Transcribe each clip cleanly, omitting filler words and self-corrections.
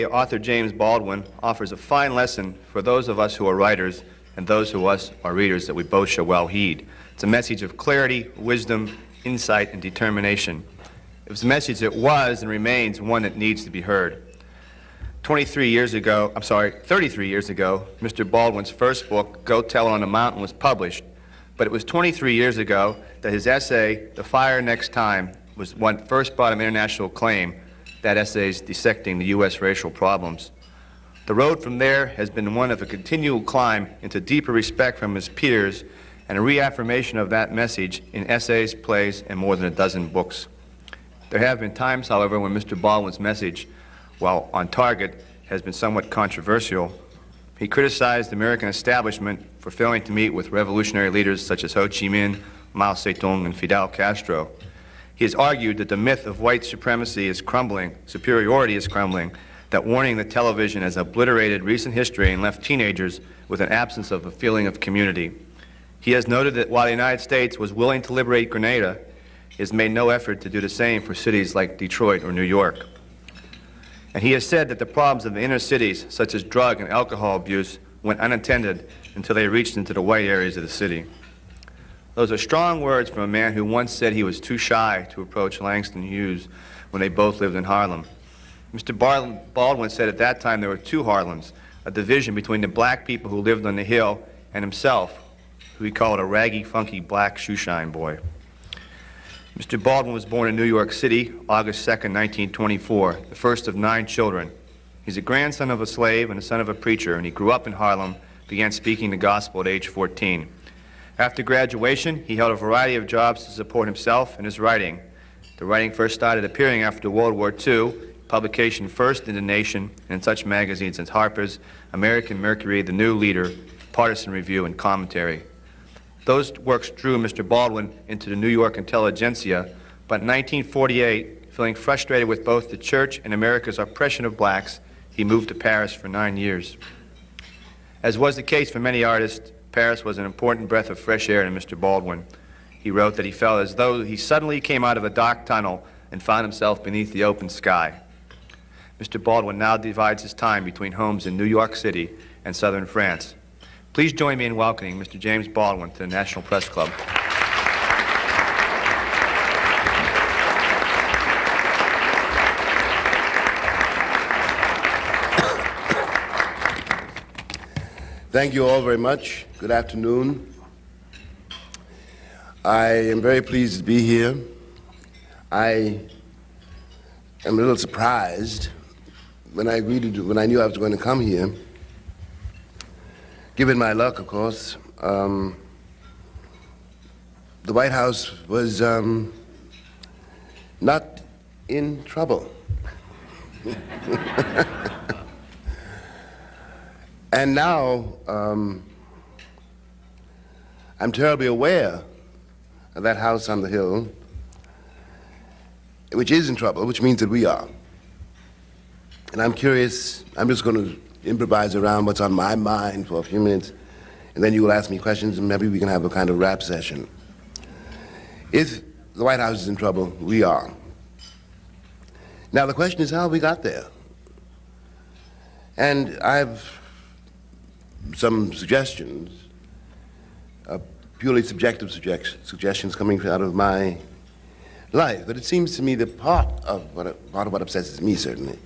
Author James Baldwin offers a fine lesson for those of us who are writers and those who us are readers that we both shall well heed. It's a message of clarity, wisdom, insight, and determination. It was a message that was and remains one that needs to be heard. 33 years ago, Mr. Baldwin's first book, Go Tell It on the Mountain, was published, but it was 23 years ago that his essay, The Fire Next Time, was what first brought him international acclaim. That essay is dissecting the U.S. racial problems. The road from there has been one of a continual climb into deeper respect from his peers and a reaffirmation of that message in essays, plays, and more than a dozen books. There have been times, however, when Mr. Baldwin's message, while on target, has been somewhat controversial. He criticized the American establishment for failing to meet with revolutionary leaders such as Ho Chi Minh, Mao Zedong, and Fidel Castro. He has argued that the myth of white supremacy is crumbling, superiority is crumbling, that warning the television has obliterated recent history and left teenagers with an absence of a feeling of community. He has noted that while the United States was willing to liberate Grenada, it has made no effort to do the same for cities like Detroit or New York. And he has said that the problems of the inner cities, such as drug and alcohol abuse, went unattended until they reached into the white areas of the city. Those are strong words from a man who once said he was too shy to approach Langston Hughes when they both lived in Harlem. Mr. Baldwin said at that time there were two Harlems, a division between the black people who lived on the Hill and himself, who he called a raggy, funky black shoeshine boy. Mr. Baldwin was born in New York City, August 2nd, 1924, the first of 9 children. He's a grandson of a slave and a son of a preacher, and he grew up in Harlem, began speaking the gospel at age 14. After graduation, he held a variety of jobs to support himself and his writing. The writing first started appearing after World War II, publication first in the nation and in such magazines as Harper's, American Mercury, The New Leader, Partisan Review, and Commentary. Those works drew Mr. Baldwin into the New York intelligentsia, but in 1948, feeling frustrated with both the church and America's oppression of blacks, he moved to Paris for 9 years. As was the case for many artists, Paris was an important breath of fresh air to Mr. Baldwin. He wrote that he felt as though he suddenly came out of a dark tunnel and found himself beneath the open sky. Mr. Baldwin now divides his time between homes in New York City and southern France. Please join me in welcoming Mr. James Baldwin to the National Press Club. Thank you all very much. Good afternoon. I am very pleased to be here. I am a little surprised when I knew I was going to come here. Given my luck, of course, the White House was not in trouble. And now, I'm terribly aware of that house on the hill, which is in trouble, which means that we are. And I'm curious, I'm just going to improvise around what's on my mind for a few minutes, and then you will ask me questions, and maybe we can have a kind of rap session. If the White House is in trouble, we are. Now, the question is how we got there. And I have some suggestions, purely subjective suggestions coming out of my life. But it seems to me that part of what obsesses me, certainly,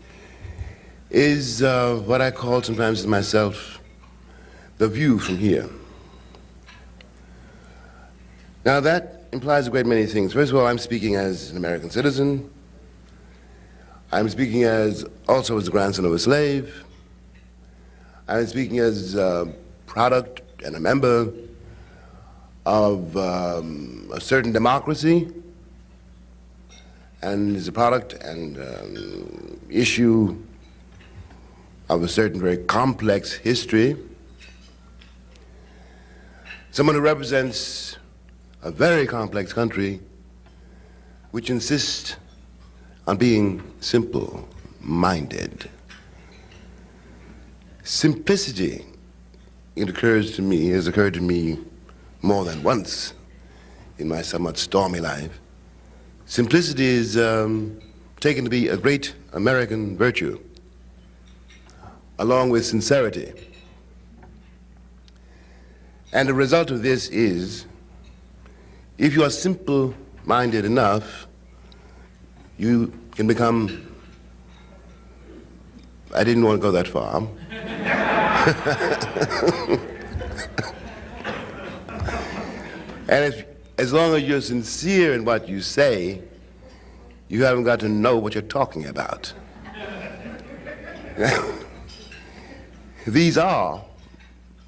is what I call sometimes myself the view from here. Now, that implies a great many things. First of all, I'm speaking as an American citizen. I'm speaking also as the grandson of a slave. I'm speaking as a product and a member of a certain democracy, and as a product and issue of a certain very complex history. Someone who represents a very complex country which insists on being simple-minded. Simplicity, it occurs to me, has occurred to me more than once in my somewhat stormy life. Simplicity is taken to be a great American virtue. along with sincerity. And the result of this is, if you are simple-minded enough, you can become, I didn't want to go that far. And as long as you're sincere in what you say, you haven't got to know what you're talking about. These are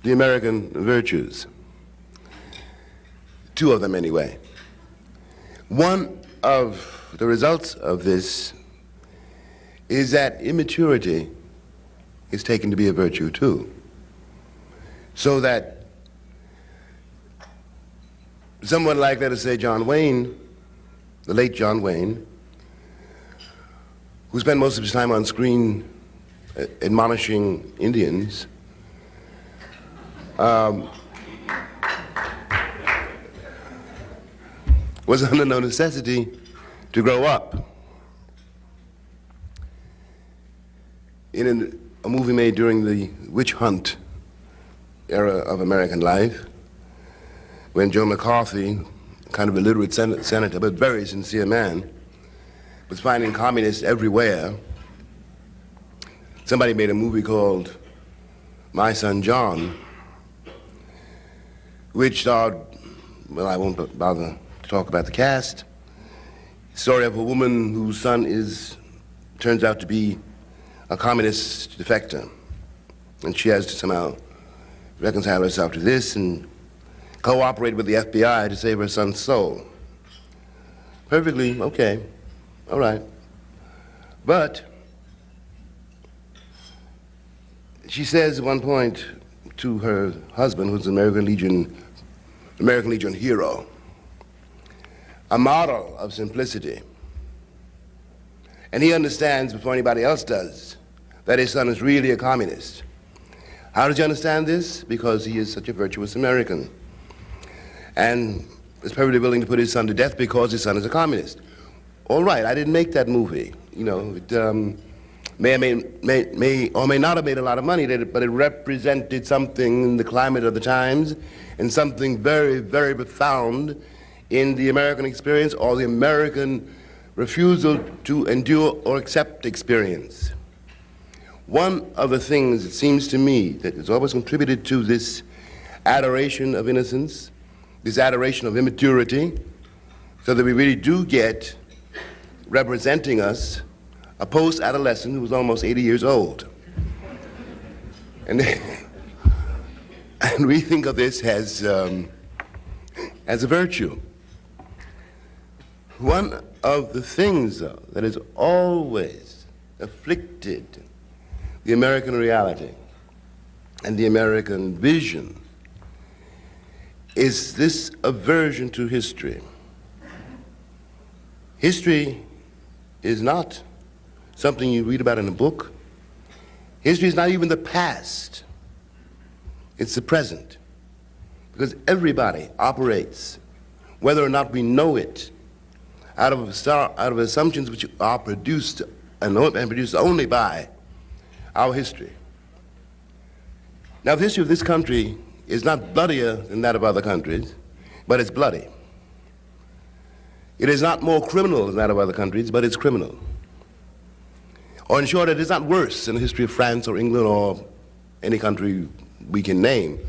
the American virtues. Two of them, anyway. One of the results of this is that immaturity is taken to be a virtue, too. So that someone like, let us say, John Wayne, the late John Wayne, who spent most of his time on screen admonishing Indians, was under no necessity to grow up. In a movie made during the witch hunt era of American life, when Joe McCarthy, kind of illiterate senator, but very sincere man, was finding communists everywhere, somebody made a movie called My Son John, which starred, well, I won't bother to talk about the cast, story of a woman whose son turns out to be a communist defector. And she has to somehow reconcile herself to this and cooperate with the FBI to save her son's soul. Perfectly okay, all right. But she says at one point to her husband, who's an American Legion hero, a model of simplicity. And he understands before anybody else does that his son is really a communist. How does he understand this? Because he is such a virtuous American and is perfectly willing to put his son to death because his son is a communist. All right, I didn't make that movie. You know, it may or may not have made a lot of money, but it represented something in the climate of the times and something very, very profound in the American experience or the American refusal to endure or accept experience. One of the things, it seems to me, that has always contributed to this adoration of innocence, this adoration of immaturity, so that we really do get representing us a post-adolescent who was almost 80 years old. And we think of this as a virtue. One of the things, though, that has always afflicted the American reality and the American vision is this aversion to history. History is not something you read about in a book. History is not even the past. It's the present. Because everybody operates, whether or not we know it, out of assumptions which are produced and produced only by our history. Now, the history of this country is not bloodier than that of other countries, but it's bloody. It is not more criminal than that of other countries, but it's criminal. Or in short, it is not worse than the history of France or England or any country we can name,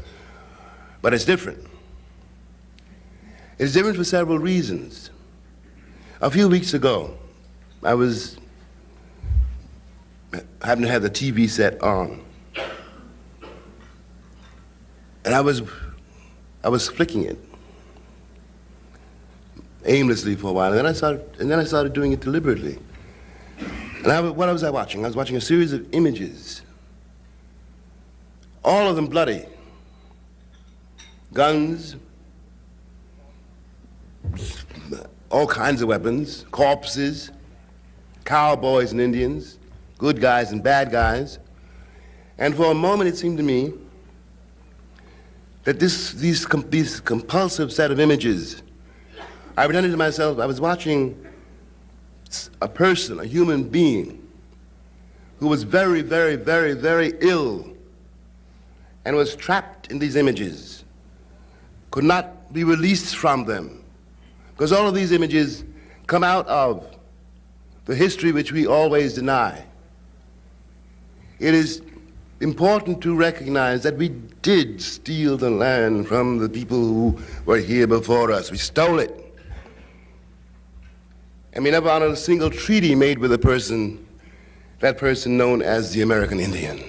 but it's different. It's different for several reasons. A few weeks ago, I happened to have the TV set on, and I was flicking it aimlessly for a while, and then I started doing it deliberately. And what was I watching? I was watching a series of images, all of them bloody. Guns, all kinds of weapons, corpses, cowboys and Indians, good guys and bad guys. And for a moment it seemed to me that these compulsive set of images, I pretended to myself I was watching a person, a human being, who was very, very, very, very ill and was trapped in these images, could not be released from them, because all of these images come out of the history which we always deny. It is important to recognize that we did steal the land from the people who were here before us. We stole it. And we never honored a single treaty made with that person known as the American Indian.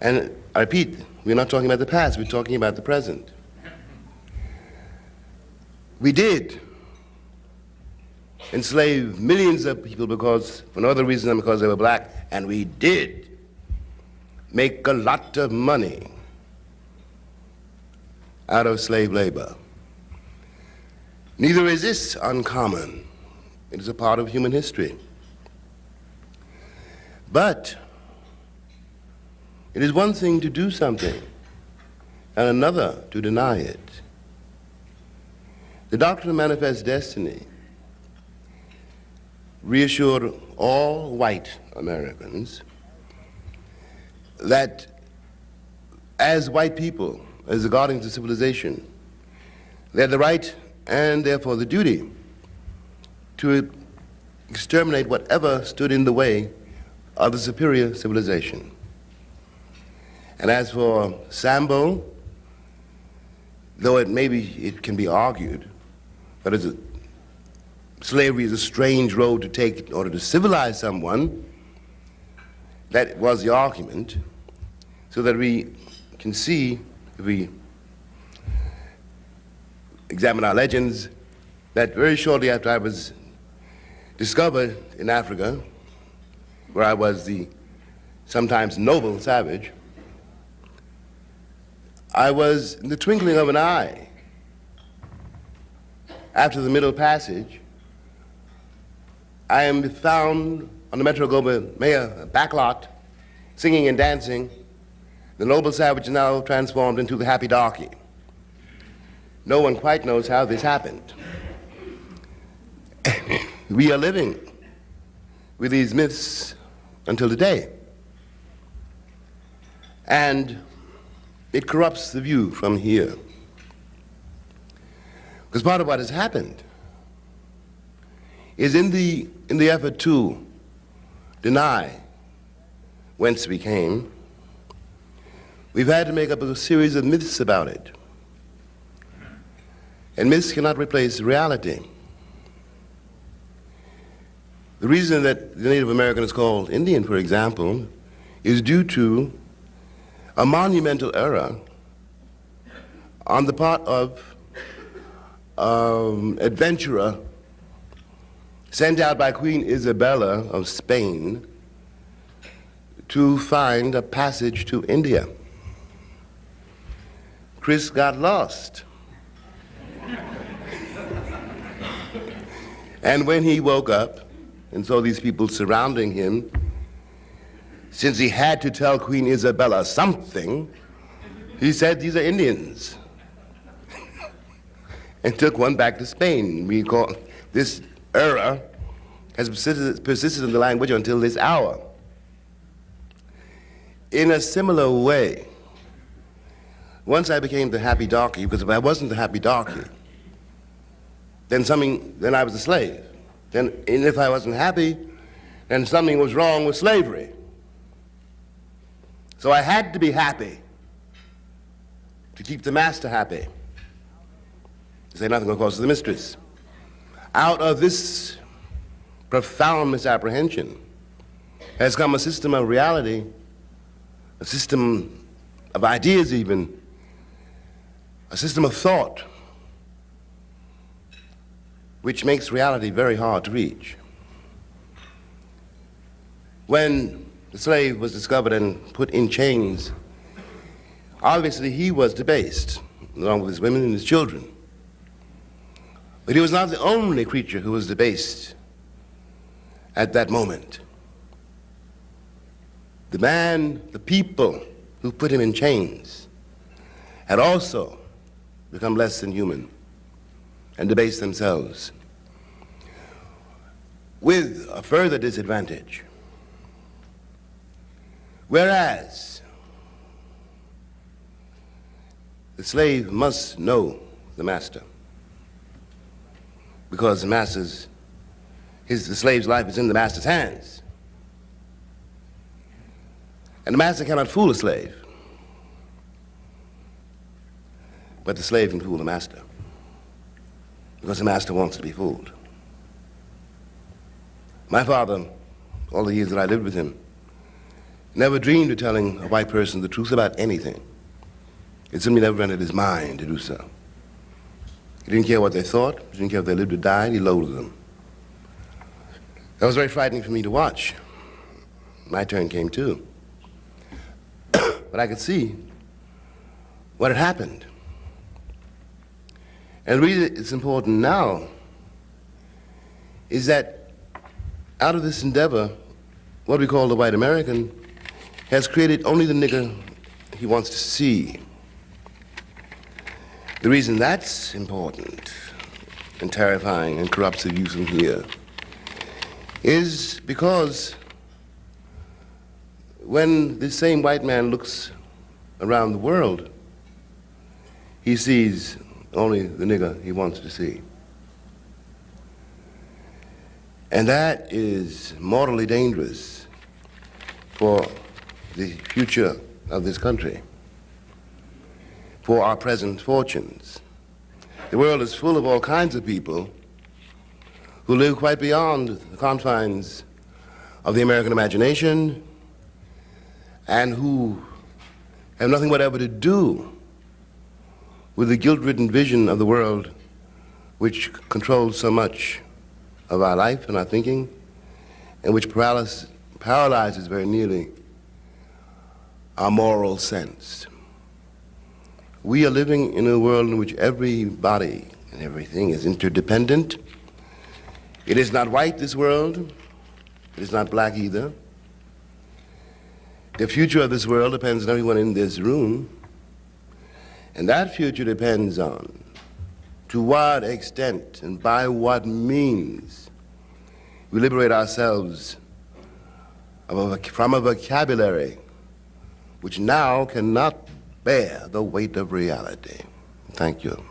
And I repeat, we're not talking about the past, we're talking about the present. We did enslave millions of people for no other reason than because they were black, and we did make a lot of money out of slave labor. Neither is this uncommon. It is a part of human history. But it is one thing to do something and another to deny it. The doctrine of manifest destiny reassured all white Americans that as white people, as the guardians of civilization, they had the right and therefore the duty to exterminate whatever stood in the way of the superior civilization. And as for Sambo, though it can be argued that slavery is a strange road to take in order to civilize someone, that was the argument, so that we can see, if we examine our legends, that very shortly after I was discovered in Africa, where I was the sometimes noble savage, I was, in the twinkling of an eye, after the Middle Passage, I am found on the Metro Goldwyn Mayer backlot, singing and dancing. The noble savage is now transformed into the happy darky. No one quite knows how this happened. We are living with these myths until today. And it corrupts the view from here. Because part of what has happened is in the effort to deny whence we came, we've had to make up a series of myths about it. And myths cannot replace reality. The reason that the Native American is called Indian, for example, is due to a monumental error on the part of adventurer sent out by Queen Isabella of Spain to find a passage to India. Chris got lost. And when he woke up and saw these people surrounding him, since he had to tell Queen Isabella something, he said, "These are Indians," and took one back to Spain. We call this error has persisted in the language until this hour. In a similar way, once I became the happy darky, because if I wasn't the happy darky, then I was a slave. And if I wasn't happy, then something was wrong with slavery. So I had to be happy to keep the master happy, to say nothing, of course, of the mistress. Out of this profound misapprehension has come a system of reality, a system of ideas even, a system of thought, which makes reality very hard to reach. When the slave was discovered and put in chains, obviously he was debased, along with his women and his children. But he was not the only creature who was debased at that moment. The people who put him in chains had also become less than human and debased themselves. with a further disadvantage. Whereas the slave must know the master, because the slave's life is in the master's hands. And the master cannot fool a slave, but the slave can fool the master, because the master wants to be fooled. My father, all the years that I lived with him, never dreamed of telling a white person the truth about anything. It simply never entered his mind to do so. He didn't care what they thought. He didn't care if they lived or died. He loathed them. That was very frightening for me to watch. My turn came too. But I could see what had happened. And the reason it's important now is that out of this endeavor, what we call the white American has created only the nigger he wants to see. The reason that's important and terrifying and corrupts the youth from here is because when this same white man looks around the world, he sees only the nigger he wants to see. And that is mortally dangerous for the future of this country, for our present fortunes. The world is full of all kinds of people who live quite beyond the confines of the American imagination and who have nothing whatever to do with the guilt-ridden vision of the world which controls so much of our life and our thinking, and which paralyzes very nearly our moral sense. We are living in a world in which everybody and everything is interdependent. It is not white, this world. It is not black either. The future of this world depends on everyone in this room, and that future depends on to what extent and by what means we liberate ourselves from a vocabulary which now cannot bear the weight of reality. Thank you.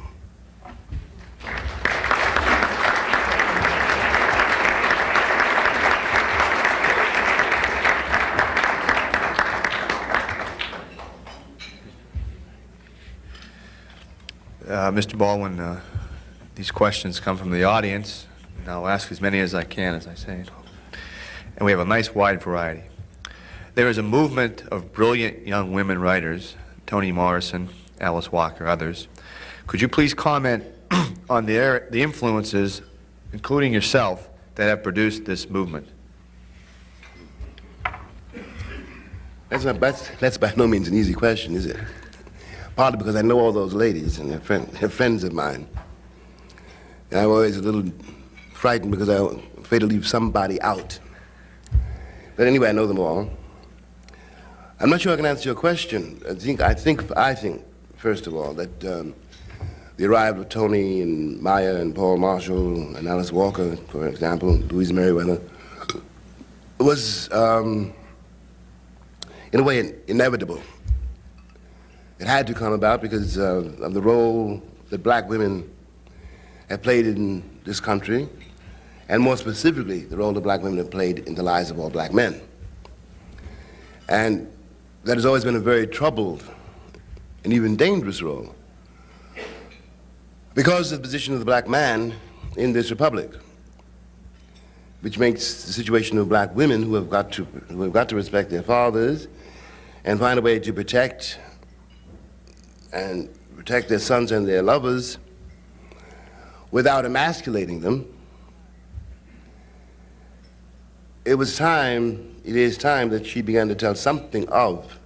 Mr. Baldwin, these questions come from the audience, and I'll ask as many as I can, as I say. And we have a nice wide variety. There is a movement of brilliant young women writers, Toni Morrison, Alice Walker, others. Could you please comment on the influences, including yourself, that have produced this movement? That's by no means an easy question, is it? Partly because I know all those ladies and they're friends of mine. And I'm always a little frightened because I'm afraid to leave somebody out. But anyway, I know them all. I'm not sure I can answer your question. I think, first of all, that the arrival of Toni and Maya and Paul Marshall and Alice Walker, for example, Louise Merriweather, was, in a way, inevitable. It had to come about because of the role that black women have played in this country, and more specifically, the role that black women have played in the lives of all black men. And that has always been a very troubled and even dangerous role because of the position of the black man in this republic, which makes the situation of black women who have got to respect their fathers and find a way to protect their sons and their lovers without emasculating them. It is time that she began to tell something of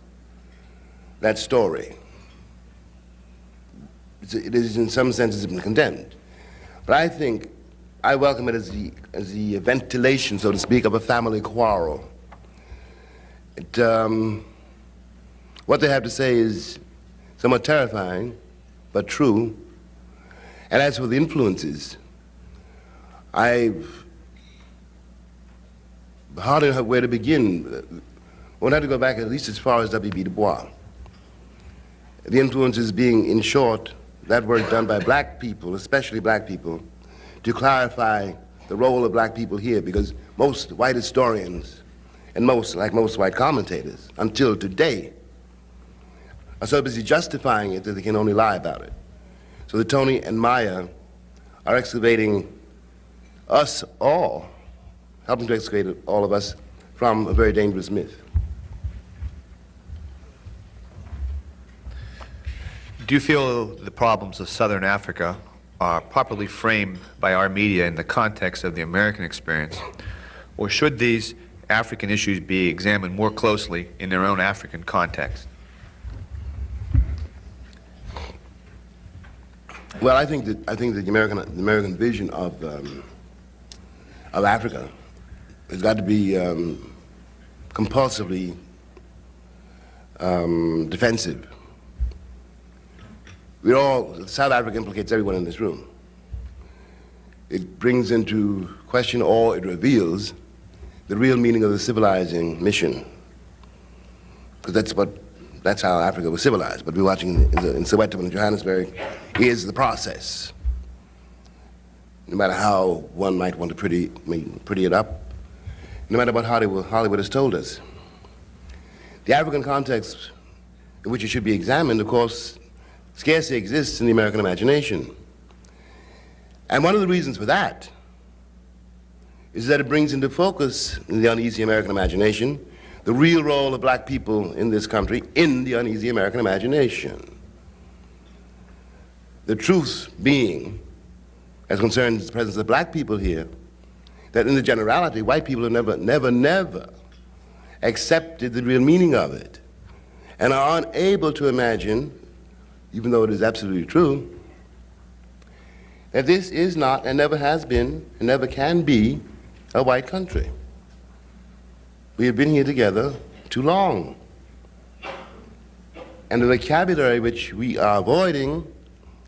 that story. It is in some senses been condemned. But I think I welcome it as the ventilation, so to speak, of a family quarrel. What they have to say is somewhat terrifying, but true. And as for the influences, I've hardly know where to begin. One had to go back at least as far as W.B. Du Bois. The influences being, in short, that work done by black people, especially black people, to clarify the role of black people here, because most white historians and most white commentators, until today, are so busy justifying it that they can only lie about it. So that Tony and Maya are excavating us all, helping to excavate all of us from a very dangerous myth. Do you feel the problems of Southern Africa are properly framed by our media in the context of the American experience, or should these African issues be examined more closely in their own African context? Well, I think that the American vision of Africa has got to be compulsively defensive. South Africa implicates everyone in this room. It brings into question, or it reveals, the real meaning of the civilizing mission. Because that's how Africa was civilized. But we're watching in Soweto and Johannesburg is the process. No matter how one might want to pretty it up, no matter what Hollywood has told us. The African context in which it should be examined, of course, scarcely exists in the American imagination. And one of the reasons for that is that it brings into focus in the uneasy American imagination the real role of black people in this country in the uneasy American imagination. The truth being, as concerns the presence of black people here, that in the generality, white people have never accepted the real meaning of it and are unable to imagine, even though it is absolutely true, that this is not and never has been and never can be a white country. We have been here together too long. And the vocabulary which we are avoiding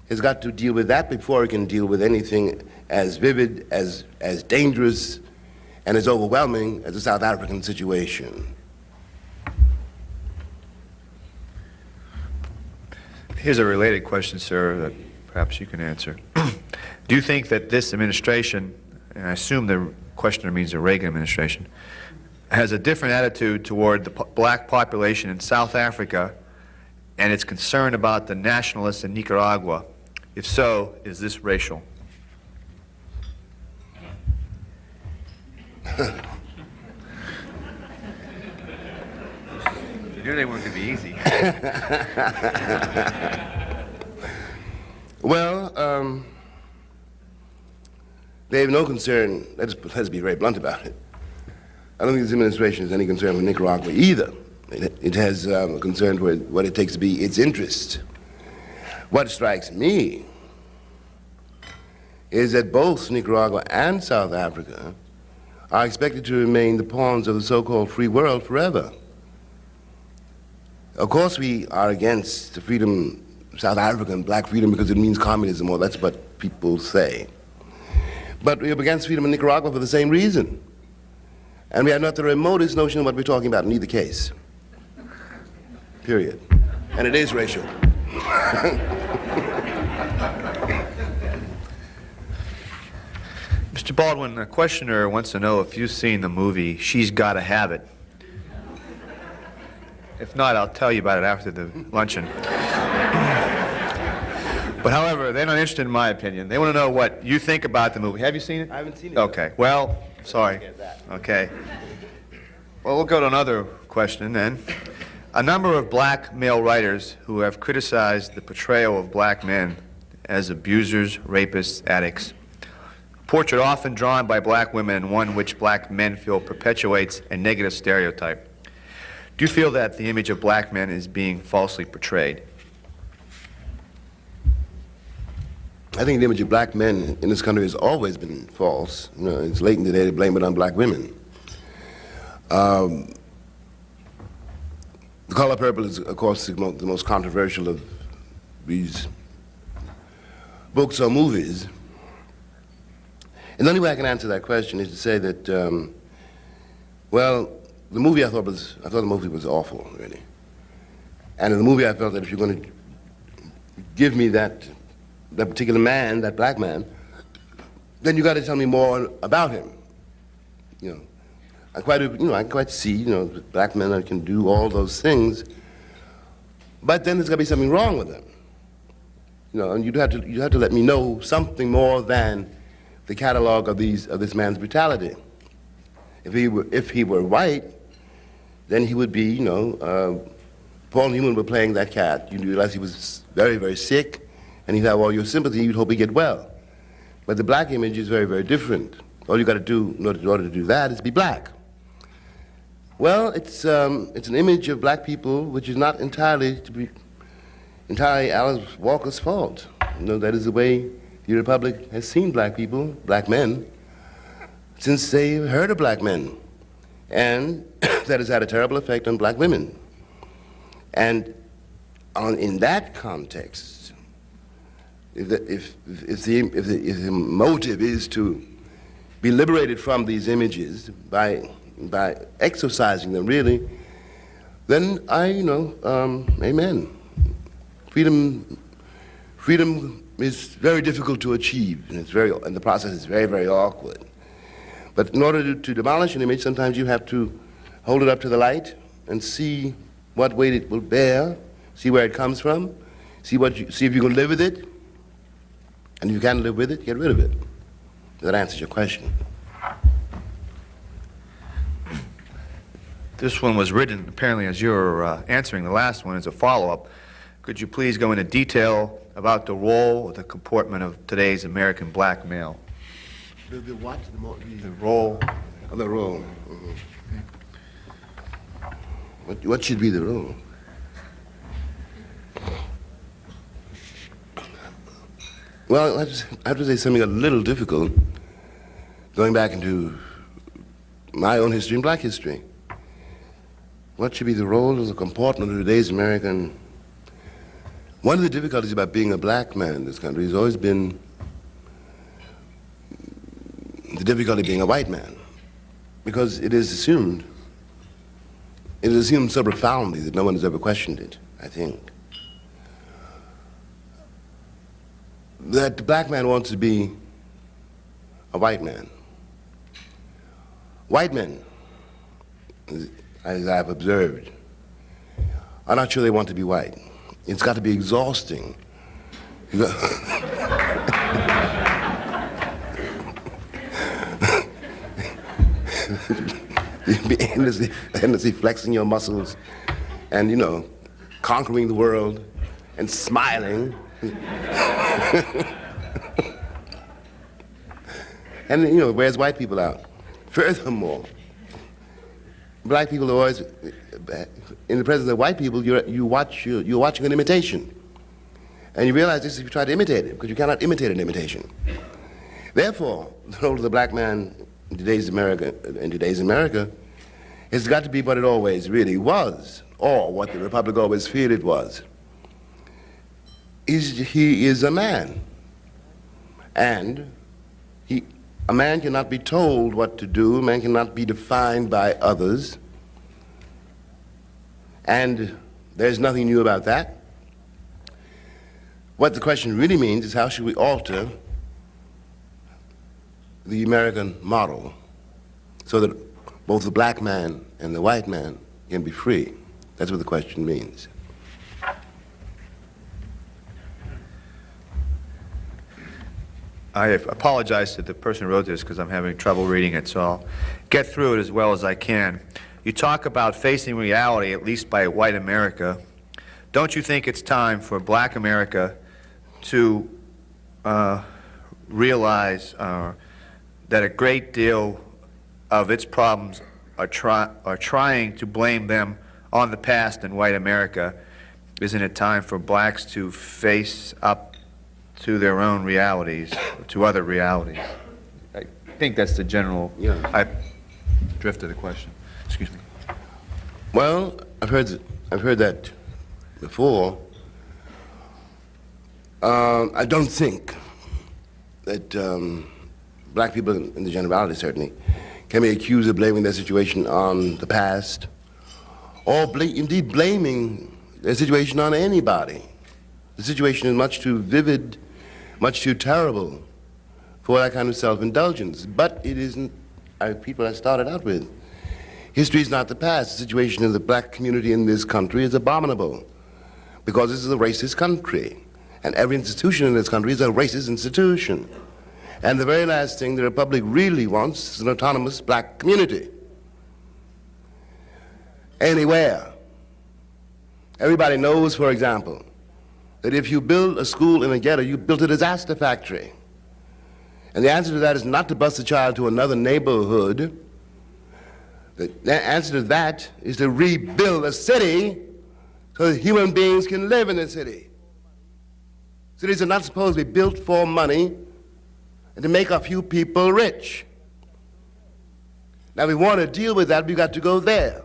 has got to deal with that before it can deal with anything as vivid, as dangerous, and as overwhelming as the South African situation. Here's a related question, sir, that perhaps you can answer. Do you think that this administration, and I assume the questioner means the Reagan administration, has a different attitude toward the black population in South Africa and its concern about the nationalists in Nicaragua? If so, is this racial? You knew they weren't going to be easy. Well, they have no concern, let's be very blunt about it. I don't think this administration has any concern with Nicaragua either. It has a concern for what it takes to be its interest. What strikes me is that both Nicaragua and South Africa are expected to remain the pawns of the so-called free world forever. Of course we are against the freedom, South African black freedom, because it means communism, or that's what people say. But we are against freedom in Nicaragua for the same reason. And we have not the remotest notion of what we're talking about in either case. Period. And it is racial. Mr. Baldwin, a questioner wants to know if you've seen the movie She's Gotta Have It. If not, I'll tell you about it after the luncheon. But however, they're not interested in my opinion. They want to know what you think about the movie. Have you seen it? I haven't seen it. Okay, well, sorry. Okay. Well, we'll go to another question then. A number of black male writers who have criticized the portrayal of black men as abusers, rapists, addicts. Portrait often drawn by black women and one which black men feel perpetuates a negative stereotype. Do you feel that the image of black men is being falsely portrayed? I think the image of black men in this country has always been false. You know, it's latent today to blame it on black women. The Color Purple is, of course, the most controversial of these books or movies. And the only way I can answer that question is to say that Well, the movie I thought the movie was awful, really. And in the movie I felt that if you're going to give me that particular man, that black man, then you got to tell me more about him. You know, I can quite see, black men that can do all those things, but then there's got to be something wrong with them. And you have to let me know something more than the catalog of this man's brutality. If he were white, then he would be, Paul Newman were playing that cat. You realize he was very, very sick, and he'd have all your sympathy. You'd hope he'd get well. But the black image is very, very different. All you got to do in order to do that is be black. Well, it's an image of black people which is not entirely Alice Walker's fault. That is the way the Republic has seen black people, black men, since they heard of black men. And that has had a terrible effect on black women. And in that context, if the motive is to be liberated from these images by exercising them, really, then amen. Freedom is very difficult to achieve, and the process is very, very awkward. But in order to demolish an image, sometimes you have to hold it up to the light and see what weight it will bear, see where it comes from, see if you can live with it, and if you can't live with it, get rid of it. That answers your question. This one was written, apparently, as you're answering the last one as a follow-up. Could you please go into detail about the role or the comportment of today's American black male? The what? The role. Oh, the role. Mm-hmm. What should be the role? Well, I have to say something a little difficult, going back into my own history and black history. What should be the role of the comportment of today's American? One of the difficulties about being a black man in this country has always been the difficulty of being a white man, because it is assumed so profoundly that no one has ever questioned it, I think, that the black man wants to be a white man. White men, as I've observed, are not sure they want to be white. It's got to be exhausting. You'd be endlessly flexing your muscles and, conquering the world and smiling. And, it wears white people out. Furthermore, black people are always, in the presence of white people, you're watching an imitation. And you realize this if you try to imitate it, because you cannot imitate an imitation. Therefore, the role of the black man in today's America has got to be what it always really was, or what the Republic always feared it was. He is a man. And a man cannot be told what to do, a man cannot be defined by others. And there's nothing new about that. What the question really means is how should we alter the American model so that both the black man and the white man can be free. That's what the question means. I apologize to the person who wrote this because I'm having trouble reading it, so I'll get through it as well as I can. You talk about facing reality, at least by white America. Don't you think it's time for black America to realize that a great deal of its problems are trying to blame them on the past in white America? Isn't it time for blacks to face up to their own realities, to other realities? I think that's the general. Yeah. I drifted the question. Excuse me. Well, I've heard that before. I don't think that black people, in the generality certainly, can be accused of blaming their situation on the past, or indeed blaming their situation on anybody. The situation is much too vivid, much too terrible for that kind of self-indulgence. But it isn't, I repeat what I started out with. History is not the past. The situation of the black community in this country is abominable because this is a racist country. And every institution in this country is a racist institution. And the very last thing the Republic really wants is an autonomous black community. Anywhere. Everybody knows, for example, that if you build a school in a ghetto, you built a disaster factory. And the answer to that is not to bus a child to another neighborhood. The answer to that is to rebuild a city so that human beings can live in the city. Cities are not supposed to be built for money and to make a few people rich. Now, if we want to deal with that, we've got to go there.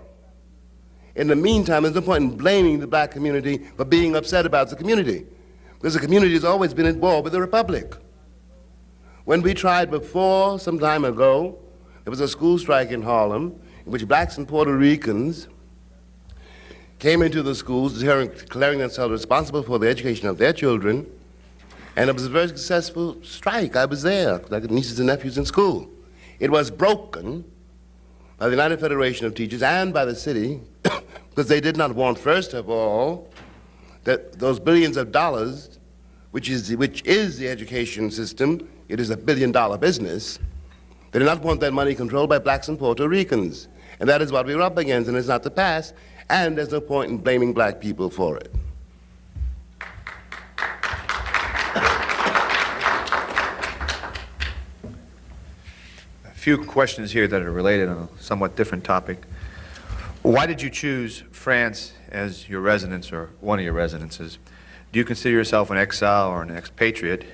In the meantime, there's no point in blaming the black community for being upset about the community, because the community has always been at war with the Republic. When we tried before, some time ago, there was a school strike in Harlem in which blacks and Puerto Ricans came into the schools declaring themselves responsible for the education of their children, and it was a very successful strike. I was there, like nieces and nephews in school. It was broken by the United Federation of Teachers and by the city because they did not want, first of all, that those billions of dollars, which is the education system, it is $1 billion business, they did not want that money controlled by blacks and Puerto Ricans. And that is what we're up against, and it's not the past, and there's no point in blaming black people for it. A few questions here that are related on a somewhat different topic. Why did you choose France as your residence or one of your residences? Do you consider yourself an exile or an expatriate?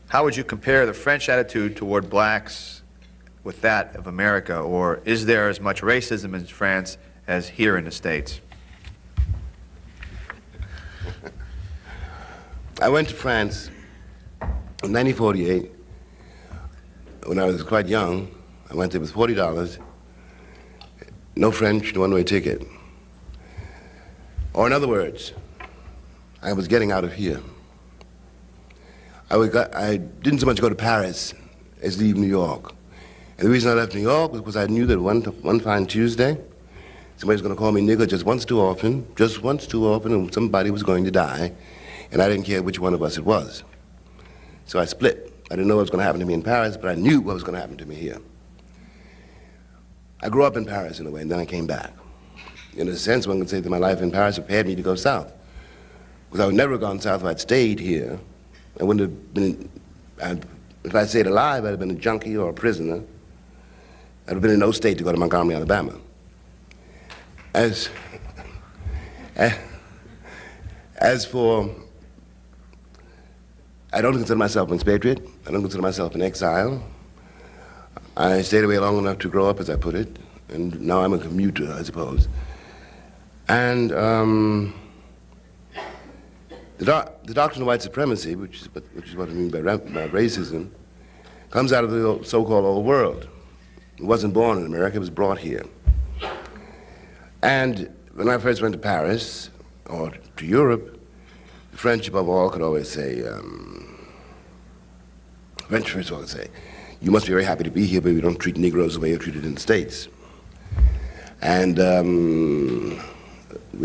How would you compare the French attitude toward blacks with that of America, or is there as much racism in France as here in the States? I went to France in 1948 when I was quite young. I went there with $40, no French, no one-way ticket. Or in other words, I was getting out of here. I didn't so much go to Paris as leave New York. And the reason I left New York was because I knew that one fine Tuesday, somebody was going to call me nigger just once too often, and somebody was going to die, and I didn't care which one of us it was. So I split. I didn't know what was going to happen to me in Paris, but I knew what was going to happen to me here. I grew up in Paris in a way, and then I came back. In a sense, one could say that my life in Paris prepared me to go south, because I would never have gone south if I'd stayed here. I wouldn't have been, if I stayed alive, I'd have been a junkie or a prisoner. I'd have been in no state to go to Montgomery, Alabama. As for, I don't consider myself an expatriate. I don't consider myself an exile. I stayed away long enough to grow up, as I put it, and now I'm a commuter, I suppose. And the doctrine of white supremacy, which is what I mean by racism, comes out of the so-called old world. It wasn't born in America, it was brought here. And when I first went to Paris, or to Europe, the French above all could always say, French first of all could say, you must be very happy to be here, but we don't treat Negroes the way you're treated in the States. And we're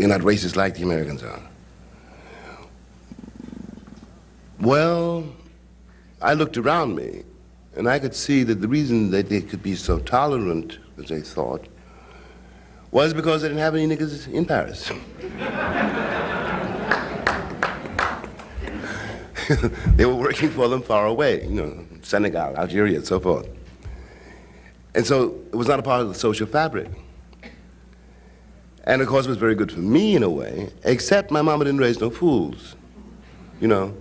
not racist like the Americans are. Well, I looked around me, and I could see that the reason that they could be so tolerant, as they thought, was because they didn't have any niggas in Paris. They were working for them far away, you know, Senegal, Algeria, and so forth. And so it was not a part of the social fabric. And of course it was very good for me in a way, except my mama didn't raise no fools, you know.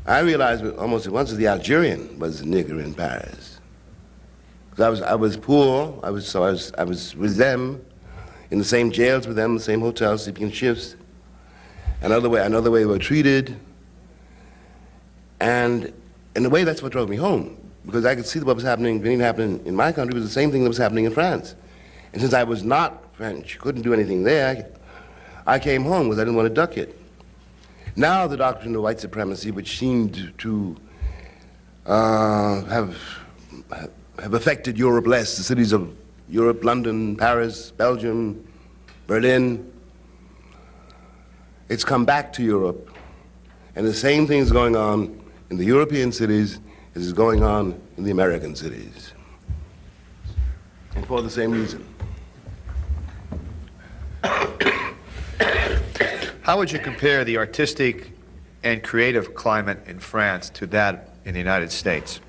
I realized almost at once that the Algerian was a nigger in Paris. Because I was poor, I was with them, in the same jails with them, the same hotels, sleeping in shifts. Another way we were treated. And in a way, that's what drove me home. because I could see what was happening, beginning to happen in my country was the same thing that was happening in France. And since I was not French, couldn't do anything there, I came home because I didn't want to duck it. Now the doctrine of white supremacy, which seemed to have affected Europe less, the cities of Europe, London, Paris, Belgium, Berlin, it's come back to Europe. And the same thing is going on in the European cities as is going on in the American cities. And for the same reason. How would you compare the artistic and creative climate in France to that in the United States?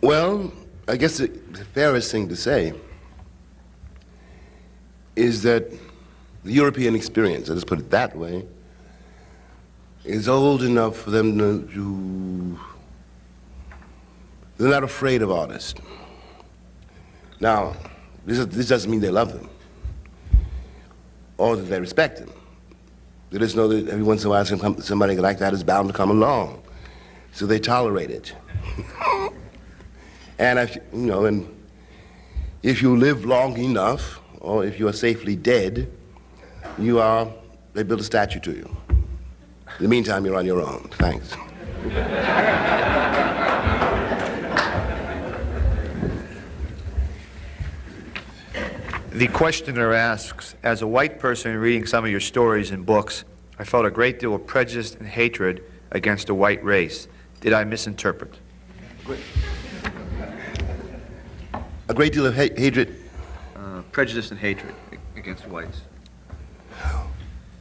Well, I guess the fairest thing to say is that the European experience, let's put it that way, is old enough for them to they're not afraid of artists. Now, this doesn't mean they love them or that they respect them. They just know that every once in a while somebody like that is bound to come along, so they tolerate it. And if you live long enough, or if you are safely dead, they build a statue to you. In the meantime, you're on your own. Thanks. The questioner asks, as a white person reading some of your stories and books, I felt a great deal of prejudice and hatred against the white race. Did I misinterpret? A great deal of hatred? Prejudice and hatred against whites.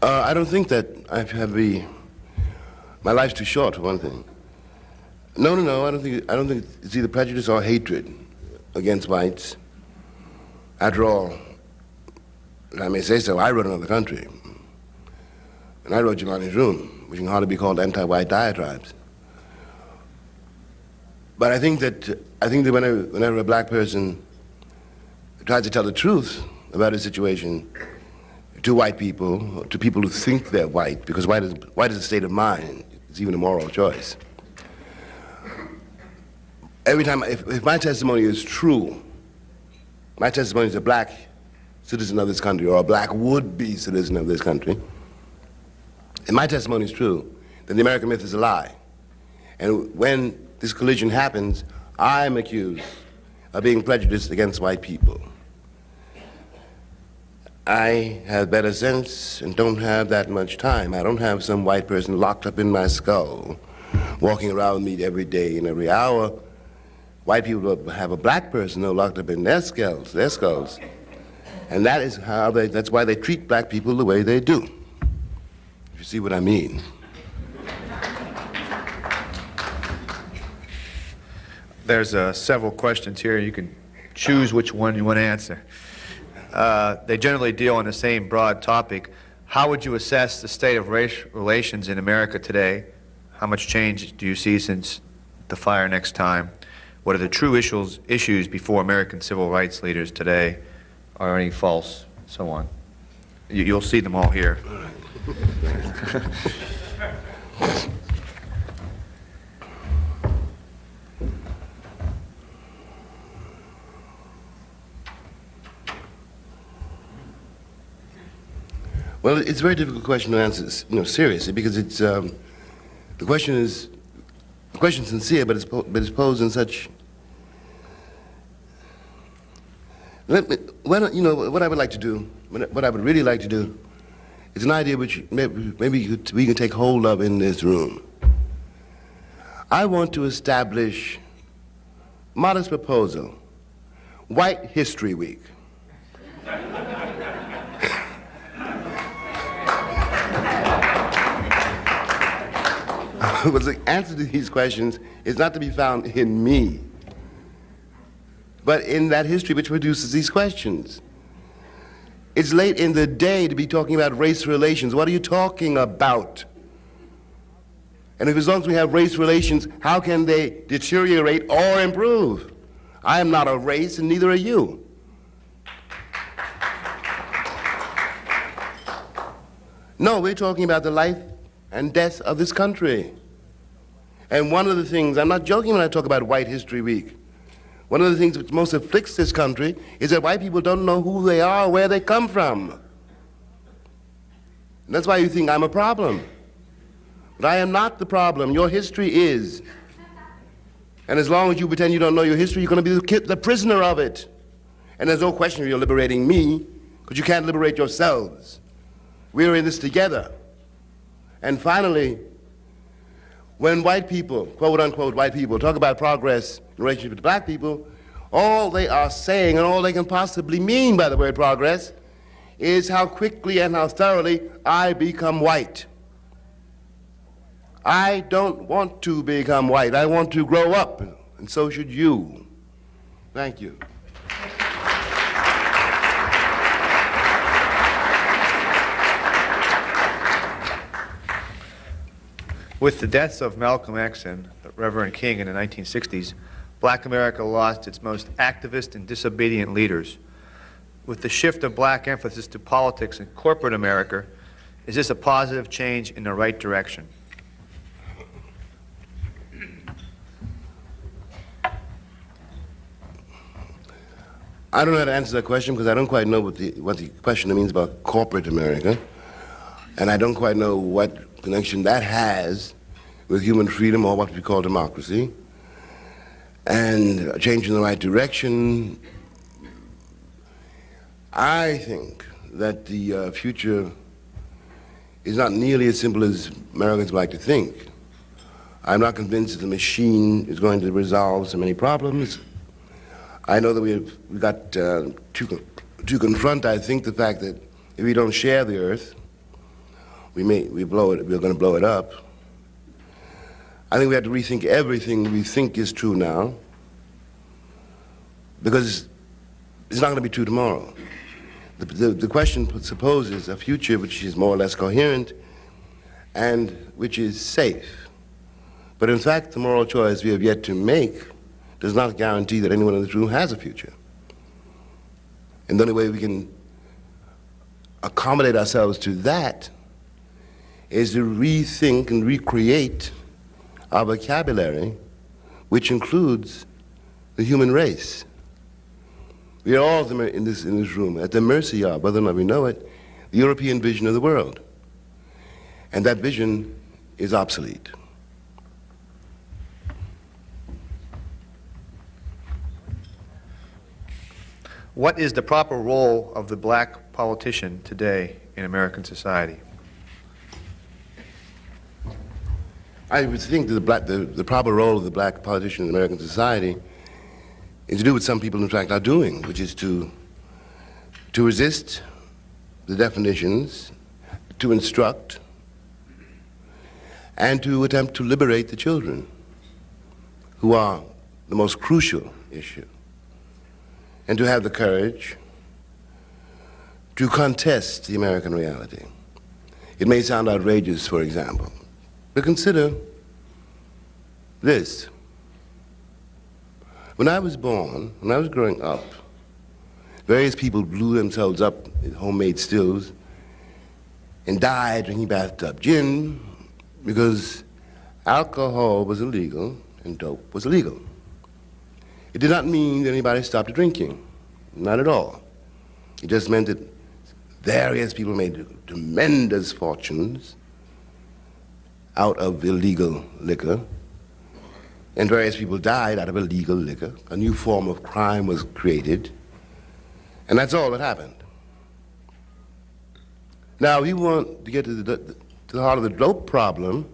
I don't think that my life's too short, for one thing. No, I don't think it's either prejudice or hatred against whites. After all, if I may say so, I wrote another country. And I wrote Giovanni's Room, which can hardly be called anti-white diatribes. But I think that whenever a black person tries to tell the truth about a situation to white people, or to people who think they're white, because white is a state of mind, it's even a moral choice. Every time, if my testimony is true, my testimony is a black citizen of this country, or a black would-be citizen of this country, if my testimony is true, then the American myth is a lie. And when this collision happens, I'm accused of being prejudiced against white people. I have better sense and don't have that much time. I don't have some white person locked up in my skull, walking around with me every day and every hour. White people have a black person locked up in their skulls. And that's why they treat black people the way they do. If you see what I mean. There's several questions here. You can choose which one you want to answer. They generally deal on the same broad topic. How would you assess the state of race relations in America today? How much change do you see since the fire next time? What are the true issues before American civil rights leaders today? Are any false? So on. You'll see them all here. Well, it's a very difficult question to answer, seriously, because it's the question's sincere, but it's posed in such. What I would like to do, what I would really like to do, is an idea which maybe we can take hold of in this room. I want to establish, modest proposal, White History Week. But the answer to these questions is not to be found in me, but in that history which produces these questions. It's late in the day to be talking about race relations. What are you talking about? And if as long as we have race relations, how can they deteriorate or improve? I am not a race, and neither are you. No, we're talking about the life and death of this country. And one of the things, I'm not joking when I talk about White History Week, one of the things which most afflicts this country is that white people don't know who they are, where they come from. And that's why you think I'm a problem. But I am not the problem. Your history is. And as long as you pretend you don't know your history, you're going to be the prisoner of it. And there's no question you're liberating me, because you can't liberate yourselves. We're in this together. And finally, when white people, quote unquote white people, talk about progress in relationship to black people, all they are saying and all they can possibly mean by the word progress is how quickly and how thoroughly I become white. I don't want to become white. I want to grow up, and so should you. Thank you. With the deaths of Malcolm X and Reverend King in the 1960s, Black America lost its most activist and disobedient leaders. With the shift of black emphasis to politics in corporate America, is this a positive change in the right direction? I don't know how to answer that question because I don't quite know what the question means about corporate America. And I don't quite know what connection that has with human freedom or what we call democracy. And a change in the right direction, I think that the future is not nearly as simple as Americans like to think. I'm not convinced that the machine is going to resolve so many problems. I know that we've got to confront, I think, the fact that if we don't share the earth, we're going to blow it up. I think we have to rethink everything we think is true now, because it's not going to be true tomorrow. The question supposes a future which is more or less coherent and which is safe. But in fact, the moral choice we have yet to make does not guarantee that anyone in this room has a future. And the only way we can accommodate ourselves to that is to rethink and recreate our vocabulary, which includes the human race. We are all in this room at the mercy of, whether or not we know it, the European vision of the world. And that vision is obsolete. What is the proper role of the black politician today in American society? I would think that the proper role of the black politician in American society is to do what some people in fact are doing, which is to resist the definitions, to instruct, and to attempt to liberate the children, who are the most crucial issue, and to have the courage to contest the American reality. It may sound outrageous, for example, but consider this. When I was born, when I was growing up, various people blew themselves up in homemade stills and died drinking bathtub gin because alcohol was illegal and dope was illegal. It did not mean that anybody stopped drinking, not at all. It just meant that various people made tremendous fortunes out of illegal liquor, and various people died out of illegal liquor. A new form of crime was created, and that's all that happened. Now, we want to get to the heart of the dope problem,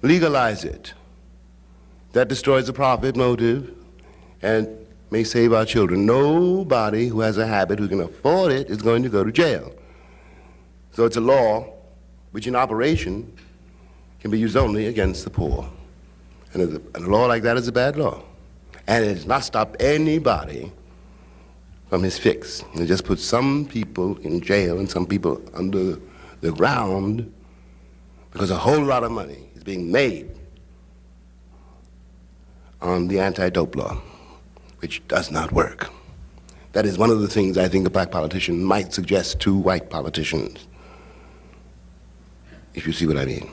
legalize it. That destroys the profit motive and may save our children. Nobody who has a habit who can afford it is going to go to jail. So it's a law which in operation can be used only against the poor. And a law like that is a bad law. And it has not stopped anybody from his fix. It just puts some people in jail and some people under the ground because a whole lot of money is being made on the anti-dope law, which does not work. That is one of the things I think a black politician might suggest to white politicians. if you see what I mean.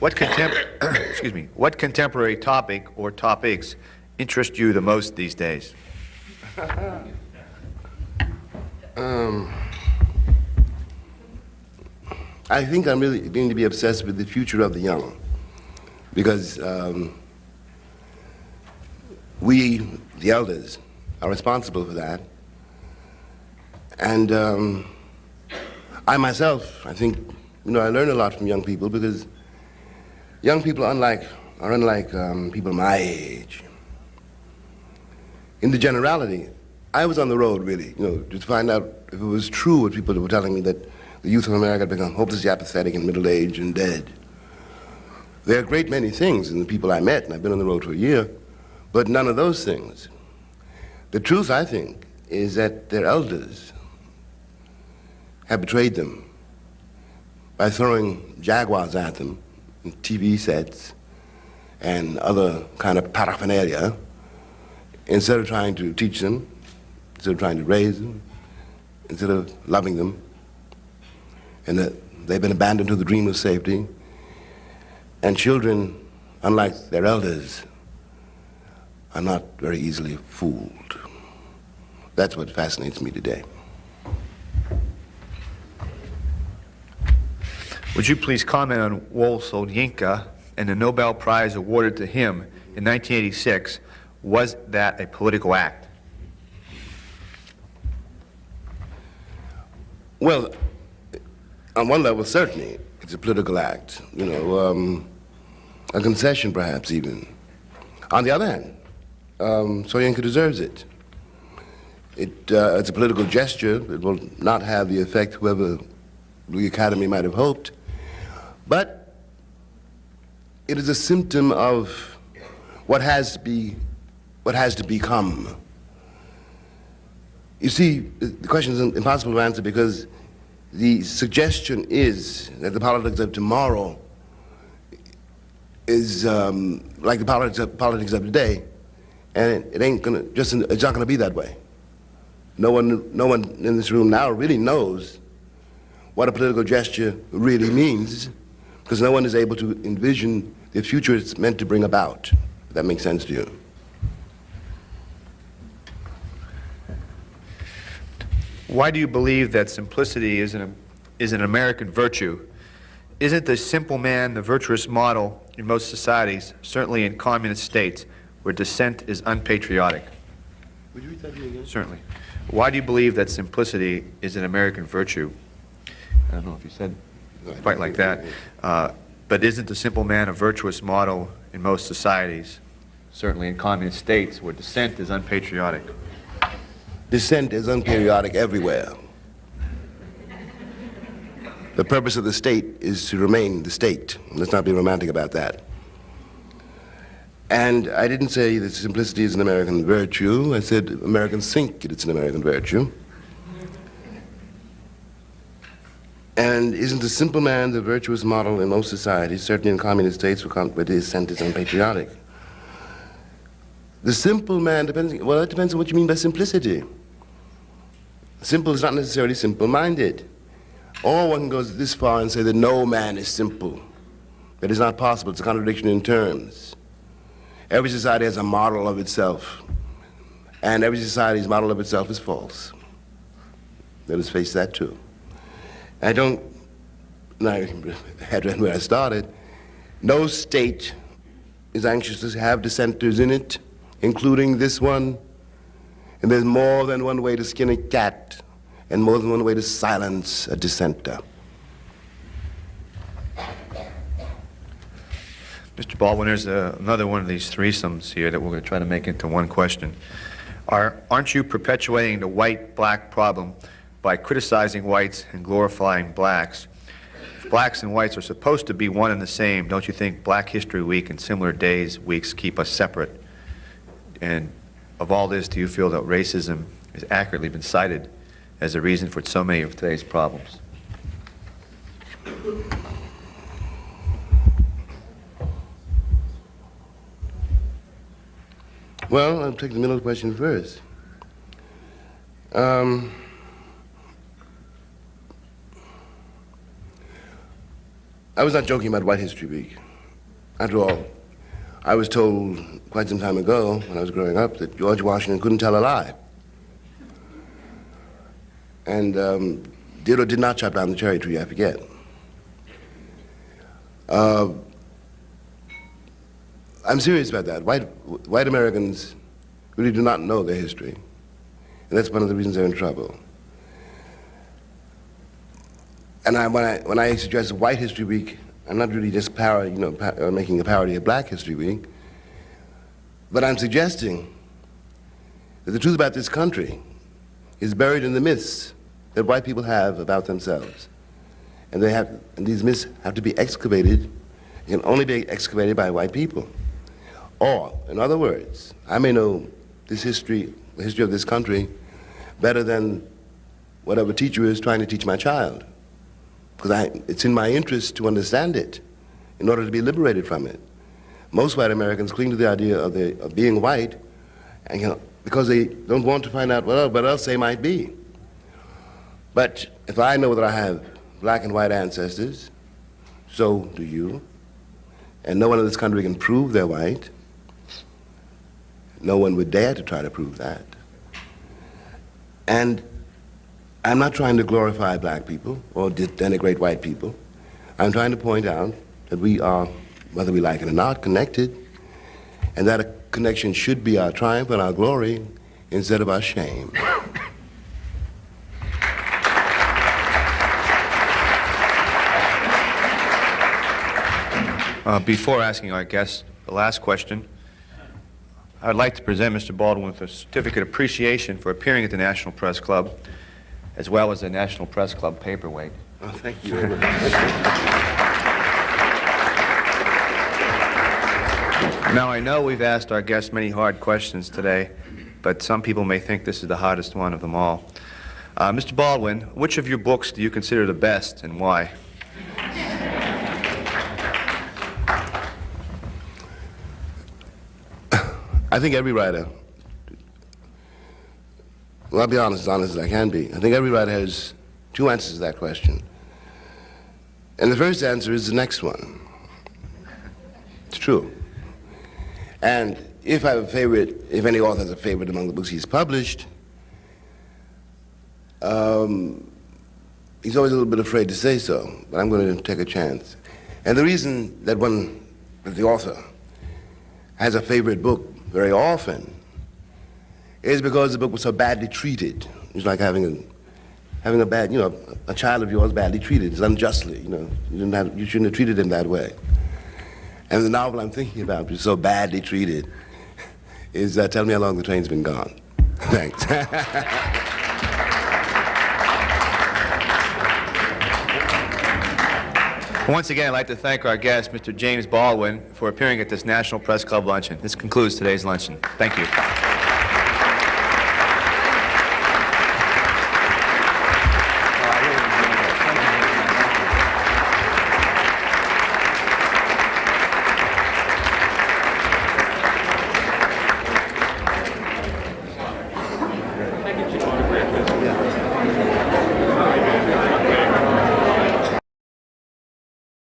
Excuse me, what contemporary topic or topics interest you the most these days? I think I'm really going to be obsessed with the future of the young, because we, the elders, are responsible for that. And I myself, I think, I learn a lot from young people, because young people are unlike people my age. In the generality, I was on the road, really, to find out if it was true what people were telling me, that the youth of America had become hopelessly apathetic and middle-aged and dead. There are a great many things in the people I met, and I've been on the road for a year, but none of those things. The truth, I think, is that their elders have betrayed them by throwing Jaguars at them, and TV sets, and other kind of paraphernalia, instead of trying to teach them, instead of trying to raise them, instead of loving them, and that they've been abandoned to the dream of safety. And children, unlike their elders, are not very easily fooled. That's what fascinates me today. Would you please comment on Soyinka and the Nobel Prize awarded to him in 1986? Was that a political act? Well, on one level, certainly, it's a political act. A concession, perhaps, even. On the other hand, Soyinka deserves it. It's a political gesture. It will not have the effect whoever the Academy might have hoped. But it is a symptom of what has to become. You see, the question is impossible to answer, because the suggestion is that the politics of tomorrow is like the politics of today, and it's not gonna be that way. No one in this room now really knows what a political gesture really means, because no one is able to envision the future it's meant to bring about. If that makes sense to you. Why do you believe that simplicity is an American virtue? Isn't the simple man the virtuous model in most societies, certainly in communist states, where dissent is unpatriotic? Would you read that to me again? Certainly. Why do you believe that simplicity is an American virtue? I don't know if you said quite like that. But isn't the simple man a virtuous model in most societies, certainly in communist states, where dissent is unpatriotic? Dissent is unpatriotic everywhere. The purpose of the state is to remain the state. Let's not be romantic about that. And I didn't say that simplicity is an American virtue. I said Americans think it's an American virtue. And isn't the simple man the virtuous model in most societies, certainly in communist states where dissent is unpatriotic? The simple man depends, well, it depends on what you mean by simplicity. Simple is not necessarily simple-minded. Or one goes this far and say that no man is simple. That is not possible. It's a contradiction in terms. Every society has a model of itself, and every society's model of itself is false. Let us face that too. I had read where I started. No state is anxious to have dissenters in it, including this one. And there's more than one way to skin a cat, and more than one way to silence a dissenter. Mr. Baldwin, there's another one of these threesomes here that we're going to try to make into one question. Aren't you perpetuating the white-black problem by criticizing whites and glorifying blacks? If blacks and whites are supposed to be one and the same, don't you think Black History Week and similar days, weeks keep us separate? And of all this, do you feel that racism has accurately been cited as a reason for so many of today's problems? Well, I'll take the middle question first. I was not joking about White History Week. After all, I was told quite some time ago, when I was growing up, that George Washington couldn't tell a lie. And did or did not chop down the cherry tree, I forget. I'm serious about that. White Americans really do not know their history. And that's one of the reasons they're in trouble. And when I suggest White History Week, I'm not really just making a parody of Black History Week, but I'm suggesting that the truth about this country is buried in the myths that white people have about themselves. And these myths have to be excavated, and can only be excavated by white people. Or, in other words, I may know this history, the history of this country, better than whatever teacher is trying to teach my child. Because it's in my interest to understand it in order to be liberated from it. Most white Americans cling to the idea of being white and, because they don't want to find out what else they might be. But if I know that I have black and white ancestors, so do you. And no one in this country can prove they're white. No one would dare to try to prove that. And I'm not trying to glorify black people or denigrate white people. I'm trying to point out that we are, whether we like it or not, connected, and that a connection should be our triumph and our glory instead of our shame. Before asking our guest the last question, I would like to present Mr. Baldwin with a certificate of appreciation for appearing at the National Press Club, as well as the National Press Club paperweight. Oh, thank you. Now, I know we've asked our guests many hard questions today, but some people may think this is the hardest one of them all. Mr. Baldwin, which of your books do you consider the best, and why? I think every writer, well, I'll be honest as I can be. I think every writer has two answers to that question. And the first answer is the next one. It's true. And if I have a favorite, if any author has a favorite among the books he's published, he's always a little bit afraid to say so, but I'm going to take a chance. And the reason that the author has a favorite book very often is because the book was so badly treated. It's like having a bad, a child of yours badly treated. It's unjustly, you shouldn't have treated him that way. And the novel I'm thinking about, which is so badly treated, is Tell Me How Long the Train's Been Gone. Thanks. Once again, I'd like to thank our guest, Mr. James Baldwin, for appearing at this National Press Club luncheon. This concludes today's luncheon. Thank you.